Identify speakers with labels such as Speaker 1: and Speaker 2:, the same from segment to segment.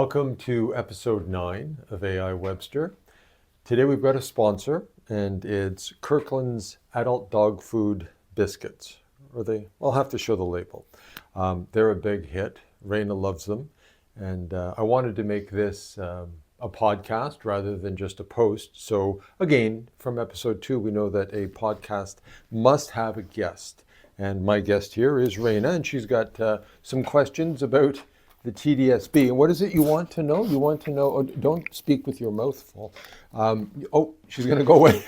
Speaker 1: Welcome to episode 9 of AI Webster. Today we've got a sponsor, and it's Kirkland's Adult Dog Food Biscuits. I'll have to show the label. They're a big hit. Raina loves them. And I wanted to make this a podcast rather than just a post. So again, from episode 2, we know that a podcast must have a guest. And my guest here is Raina, and she's got some questions about the TDSB. And what is it you want to know? You want to know, don't speak with your mouth full. She's going to go away.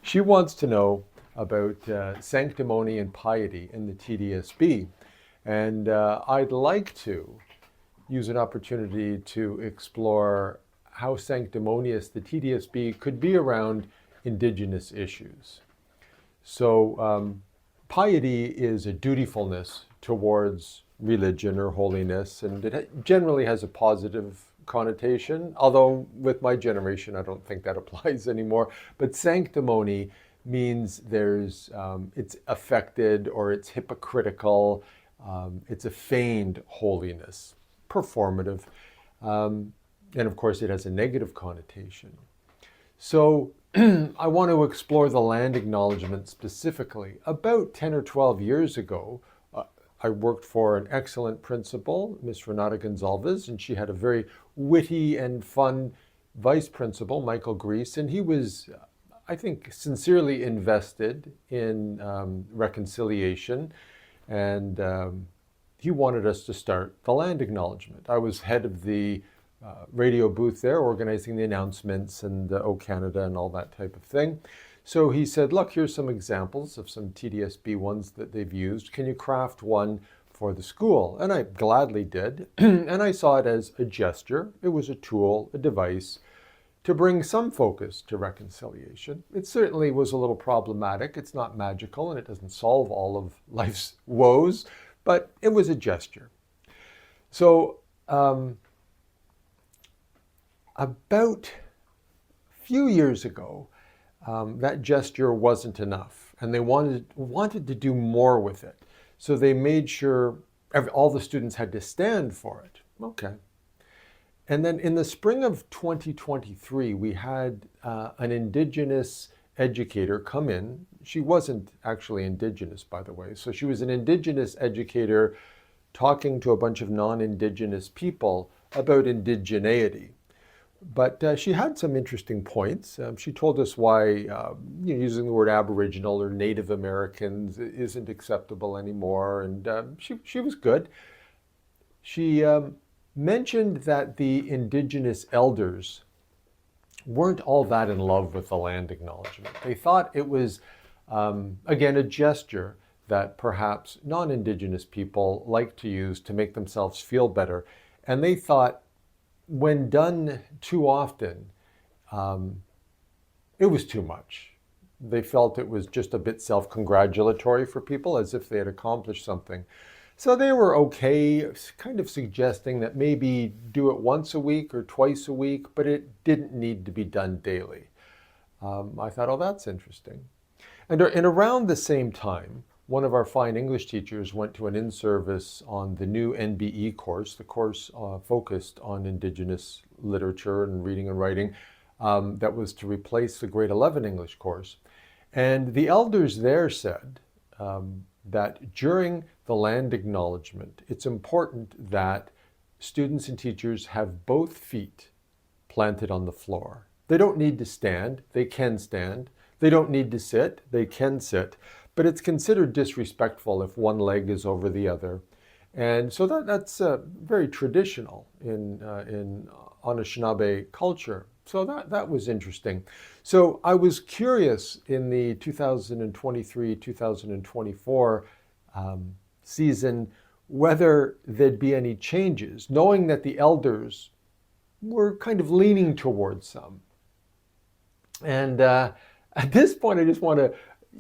Speaker 1: She wants to know about sanctimony and piety in the TDSB. And I'd like to use an opportunity to explore how sanctimonious the TDSB could be around Indigenous issues. So piety is a dutifulness towards religion or holiness, and it generally has a positive connotation, although with my generation I don't think that applies anymore. But sanctimony means it's affected or it's hypocritical, it's a feigned holiness, performative, and of course it has a negative connotation. So I want to explore the land acknowledgements specifically. About 10 or 12 years ago, I worked for an excellent principal, Miss Renata Gonzalez, and she had a very witty and fun vice principal, Michael Grease, and he was, I think, sincerely invested in reconciliation, and he wanted us to start the land acknowledgement. I was head of the radio booth there, organizing the announcements and O Canada and all that type of thing. So he said, look, here's some examples of some TDSB ones that they've used. Can you craft one for the school? And I gladly did. And I saw it as a gesture. It was a tool, a device to bring some focus to reconciliation. It certainly was a little problematic. It's not magical and it doesn't solve all of life's woes, but it was a gesture. So about a few years ago, that gesture wasn't enough, and they wanted to do more with it. So they made sure all the students had to stand for it. Okay. And then in the spring of 2023, we had an Indigenous educator come in. She wasn't actually Indigenous, by the way. So she was an Indigenous educator talking to a bunch of non-Indigenous people about indigeneity. But she had some interesting points. She told us why using the word Aboriginal or Native Americans isn't acceptable anymore, and she was good. She mentioned that the Indigenous elders weren't all that in love with the land acknowledgement. They thought it was, again, a gesture that perhaps non-Indigenous people like to use to make themselves feel better. And they thought, when done too often, it was too much. They felt it was just a bit self-congratulatory for people, as if they had accomplished something. So they were okay, kind of suggesting that maybe do it once a week or twice a week, but it didn't need to be done daily. I thought, oh, that's interesting. And around the same time, one of our fine English teachers went to an in-service on the new NBE course, the course focused on Indigenous literature and reading and writing, that was to replace the grade 11 English course. And the elders there said that during the land acknowledgement, it's important that students and teachers have both feet planted on the floor. They don't need to stand, they can stand. They don't need to sit, they can sit. But it's considered disrespectful if one leg is over the other. And so that's very traditional in Anishinaabe culture. So that was interesting. So I was curious in the 2023-2024 season whether there'd be any changes, knowing that the elders were kind of leaning towards some. And at this point, I just want to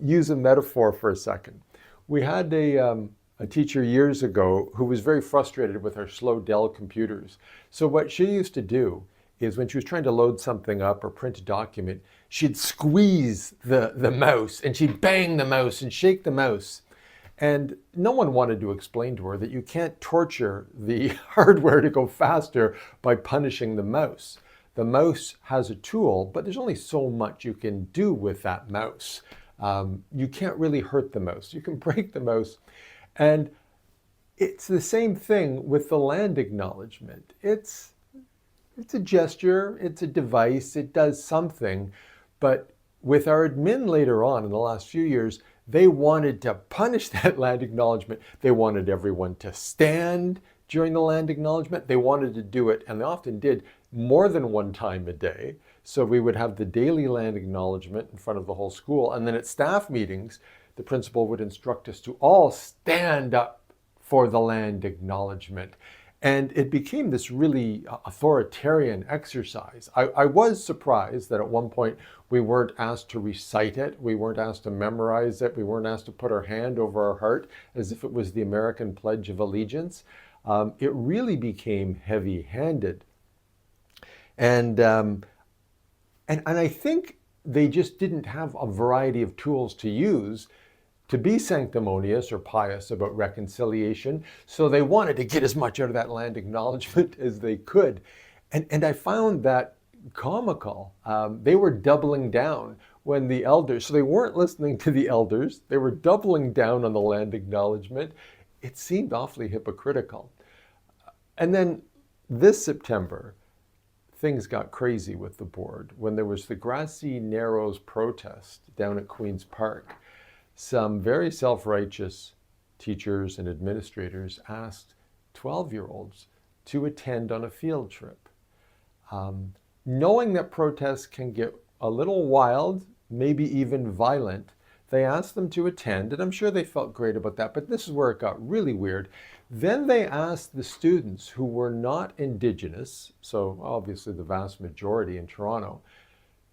Speaker 1: use a metaphor for a second. We had a teacher years ago who was very frustrated with our slow Dell computers. So what she used to do is when she was trying to load something up or print a document, she'd squeeze the mouse and she'd bang the mouse and shake the mouse. And no one wanted to explain to her that you can't torture the hardware to go faster by punishing the mouse. The mouse has a tool, but there's only so much you can do with that mouse. You can't really hurt the mouse. You can break the mouse. And it's the same thing with the land acknowledgement. It's a gesture, it's a device, it does something. But with our admin later on in the last few years, they wanted to punish that land acknowledgement. They wanted everyone to stand during the land acknowledgement. They wanted to do it, and they often did, more than one time a day. So we would have the daily land acknowledgement in front of the whole school. And then at staff meetings, the principal would instruct us to all stand up for the land acknowledgement. And it became this really authoritarian exercise. I was surprised that at one point we weren't asked to recite it, we weren't asked to memorize it, we weren't asked to put our hand over our heart as if it was the American Pledge of Allegiance. It really became heavy-handed. And I think they just didn't have a variety of tools to use to be sanctimonious or pious about reconciliation. So they wanted to get as much out of that land acknowledgement as they could. And I found that comical. They were doubling down when the elders, so they weren't listening to the elders, they were doubling down on the land acknowledgement. It seemed awfully hypocritical. And then this September, things got crazy with the board. When there was the Grassy Narrows protest down at Queen's Park, some very self-righteous teachers and administrators asked 12-year-olds to attend on a field trip. Knowing that protests can get a little wild, maybe even violent, they asked them to attend, and I'm sure they felt great about that, but this is where it got really weird. Then they asked the students who were not Indigenous, so obviously the vast majority in Toronto,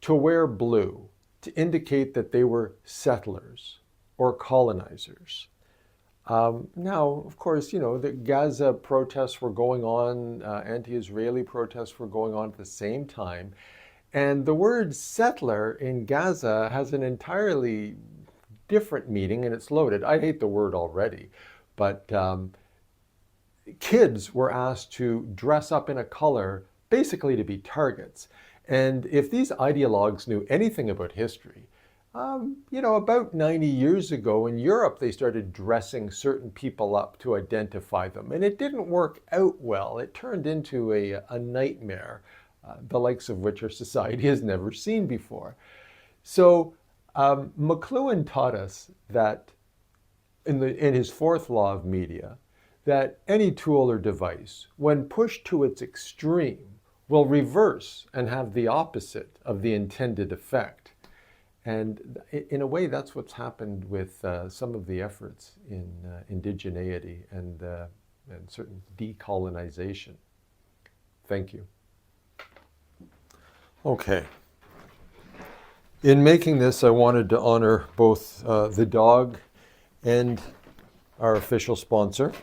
Speaker 1: to wear blue to indicate that they were settlers or colonizers. Now, of course, the Gaza protests were going on, anti-Israeli protests were going on at the same time. And the word settler in Gaza has an entirely different meaning, and it's loaded. I hate the word already, but kids were asked to dress up in a color basically to be targets. And if these ideologues knew anything about history, about 90 years ago in Europe, they started dressing certain people up to identify them. And it didn't work out well. It turned into a nightmare, the likes of which our society has never seen before. So McLuhan taught us that in his fourth law of media, that any tool or device, when pushed to its extreme, will reverse and have the opposite of the intended effect. And in a way, that's what's happened with some of the efforts in indigeneity and certain decolonization. Thank you. Okay. In making this, I wanted to honor both the dog and our official sponsor,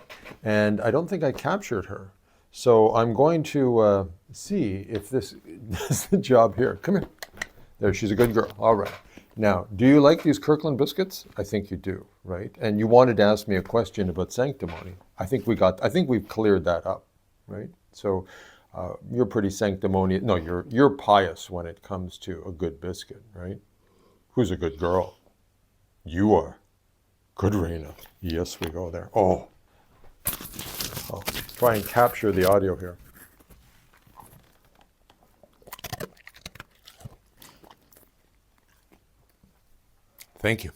Speaker 1: and I don't think I captured her. So I'm going to see if this does the job here. Come here. There, she's a good girl. All right. Now, do you like these Kirkland biscuits? I think you do, right? And you wanted to ask me a question about sanctimony. I think we've cleared that up, right? So you're pretty sanctimonious. No, you're pious when it comes to a good biscuit, right? Who's a good girl? You are. Good, Raina. Yes, we go there. Oh. I'll try and capture the audio here. Thank you.